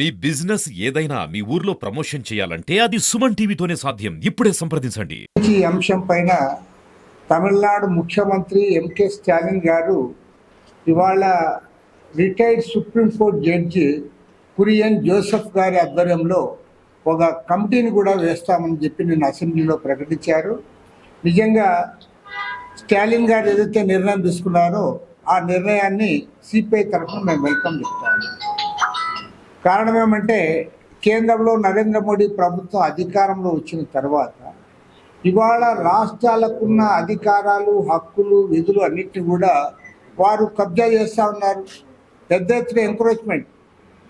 మీ business ఏదైనా మీ ఊర్లో promotion చేయాలంటే అది సుమన్ టీవీతోనే సాధ్యం. ఇప్పుడే సంప్రదించండి. ఈ అంశం పైన తమిళనాడు ముఖ్యమంత్రి ఎంకే స్టాలిన్ గారు ఇవాళ retired supreme court judge Kurian Joseph గారి ఆధ్వర్యంలో ఒక కమిటీని కూడా వేస్తామని చెప్పి నిన్న అసెంబ్లీలో ప్రకటించారు. నిజంగా స్టాలిన్ గారు ఏదైతే నిర్ణయం తీసుకున్నారో ఆ నిర్ణయాన్ని సిపిఐ తరఫున మేము వెల్కమ్ చెప్తాము. కారణం ఏమంటే కేంద్రంలో నరేంద్ర మోడీ ప్రభుత్వం అధికారంలో వచ్చిన తర్వాత ఇవాళ రాష్ట్రాలకున్న అధికారాలు, హక్కులు, విధులు అన్నిటిని కూడా వారు కబ్జా చేస్తూ ఉన్నారు. పెద్ద ఎత్తున ఎంకరేజ్మెంట్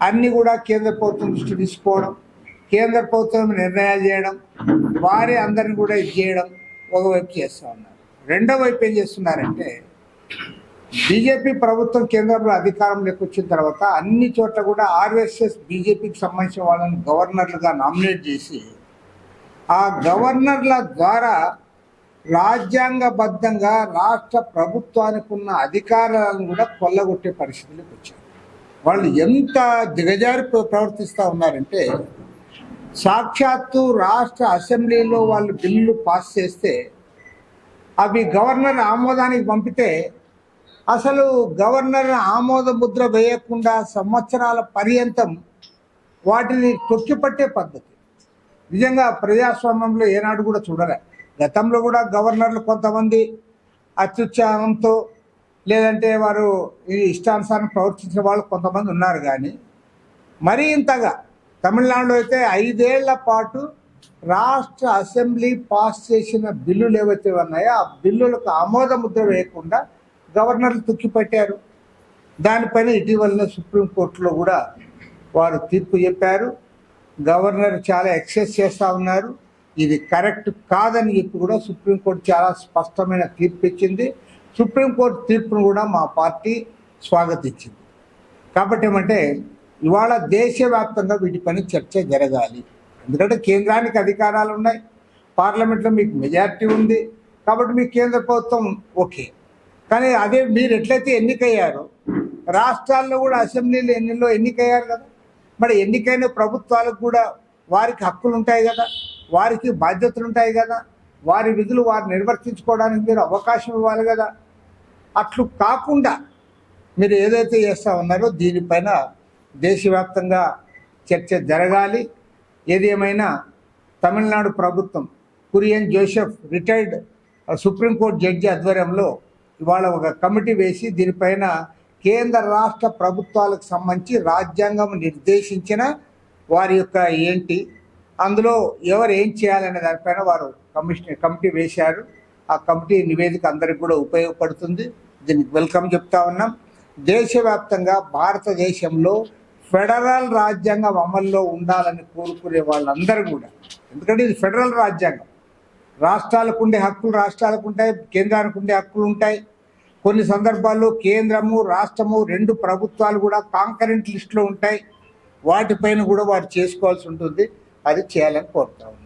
అన్నీ కూడా కేంద్ర ప్రభుత్వం దృష్టి తీసుకోవడం, కేంద్ర ప్రభుత్వం నిర్ణయాలు చేయడం, వారే అందరిని కూడా ఇది చేయడం ఒకవైపు చేస్తూ ఉన్నారు. రెండో వైపు ఏం చేస్తున్నారంటే బీజేపీ ప్రభుత్వం కేంద్రంలో అధికారంలోకి వచ్చిన తర్వాత అన్ని చోట్ల కూడా ఆర్ఎస్ఎస్ బీజేపీకి సంబంధించిన వాళ్ళని గవర్నర్లుగా నామినేట్ చేసి ఆ గవర్నర్ల ద్వారా రాజ్యాంగబద్ధంగా రాష్ట్ర ప్రభుత్వానికి ఉన్న అధికారాలను కూడా కొల్లగొట్టే పరిస్థితులకు వచ్చారు. వాళ్ళు ఎంత దిగజారి ప్రవర్తిస్తూ ఉన్నారంటే సాక్షాత్తు రాష్ట్ర అసెంబ్లీలో వాళ్ళు బిల్లు పాస్ చేస్తే అవి గవర్నర్ ఆమోదానికి పంపితే అసలు గవర్నర్ ఆమోద ముద్ర వేయకుండా సంవత్సరాల పర్యంతం వాటిని తొక్కిపట్టే పద్ధతి నిజంగా ప్రజాస్వామ్యంలో ఏనాడు కూడా చూడలే. గతంలో కూడా గవర్నర్లు కొంతమంది అత్యుత్సాహంతో లేదంటే వారు ఈ ఇష్టానుసారం ప్రవర్తించిన వాళ్ళు కొంతమంది ఉన్నారు. కానీ మరీ ఇంతగా తమిళనాడులో అయితే 5 ఏళ్ల పాటు రాష్ట్ర అసెంబ్లీ పాస్ చేసిన బిల్లులు ఏవైతే ఉన్నాయో ఆ బిల్లులకు ఆమోద ముద్ర వేయకుండా గవర్నర్లు తొక్కిపట్టారు. దానిపైన ఇటీవలనే సుప్రీంకోర్టులో కూడా వారు తీర్పు చెప్పారు. గవర్నర్ చాలా ఎక్సెస్ చేస్తూ ఉన్నారు, ఇది కరెక్ట్ కాదని చెప్పి కూడా సుప్రీంకోర్టు చాలా స్పష్టమైన తీర్పు ఇచ్చింది. సుప్రీంకోర్టు తీర్పును కూడా మా పార్టీ స్వాగతించింది. కాబట్టి ఏమంటే ఇవాళ దేశవ్యాప్తంగా వీటిపైన చర్చ జరగాలి. ఎందుకంటే కేంద్రానికి అధికారాలు ఉన్నాయి, పార్లమెంట్లో మీకు మెజారిటీ ఉంది, కాబట్టి మీకు కేంద్ర ప్రభుత్వం ఓకే. కానీ అదే మీరు ఎట్లయితే ఎన్నికయ్యారో రాష్ట్రాల్లో కూడా అసెంబ్లీలో ఎన్నికయ్యారు కదా, మరి ఎన్నికైన ప్రభుత్వాలకు కూడా వారికి హక్కులు ఉంటాయి కదా, వారికి బాధ్యతలు ఉంటాయి కదా, వారి విధులు వారు నిర్వర్తించుకోవడానికి మీరు అవకాశం ఇవ్వాలి కదా. అట్లు కాకుండా మీరు ఏదైతే చేస్తూ ఉన్నారో దీనిపైన దేశవ్యాప్తంగా చర్చ జరగాలి. ఏది ఏమైనా తమిళనాడు ప్రభుత్వం Kurian Joseph retired supreme court judge ఆధ్వర్యంలో ఇవాళ ఒక కమిటీ వేసి దీనిపైన కేంద్ర రాష్ట్ర ప్రభుత్వాలకు సంబంధించి రాజ్యాంగం నిర్దేశించిన వారి యొక్క ఏంటి, అందులో ఎవరు ఏం చేయాలనే దానిపైన వారు కమిటీ వేశారు. ఆ కమిటీ నివేదిక అందరికి కూడా ఉపయోగపడుతుంది. దీనికి వెల్కమ్ చెప్తా ఉన్నాం. దేశవ్యాప్తంగా భారతదేశంలో ఫెడరల్ రాజ్యాంగం అమల్లో ఉండాలని కోరుకునే వాళ్ళందరూ కూడా, ఎందుకంటే ఇది ఫెడరల్ రాజ్యాంగం, రాష్ట్రాలకు ఉండే హక్కులు రాష్ట్రాలకు ఉంటాయి, కేంద్రానికి ఉండే హక్కులు ఉంటాయి. కొన్ని సందర్భాల్లో కేంద్రము రాష్ట్రము 2 ప్రభుత్వాలు కూడా కాంకరెంట్ లిస్టులో ఉంటాయి. వాటిపైన కూడా వారు చేసుకోవాల్సి ఉంటుంది. అది చేయాలని కోరుతా ఉన్నాం.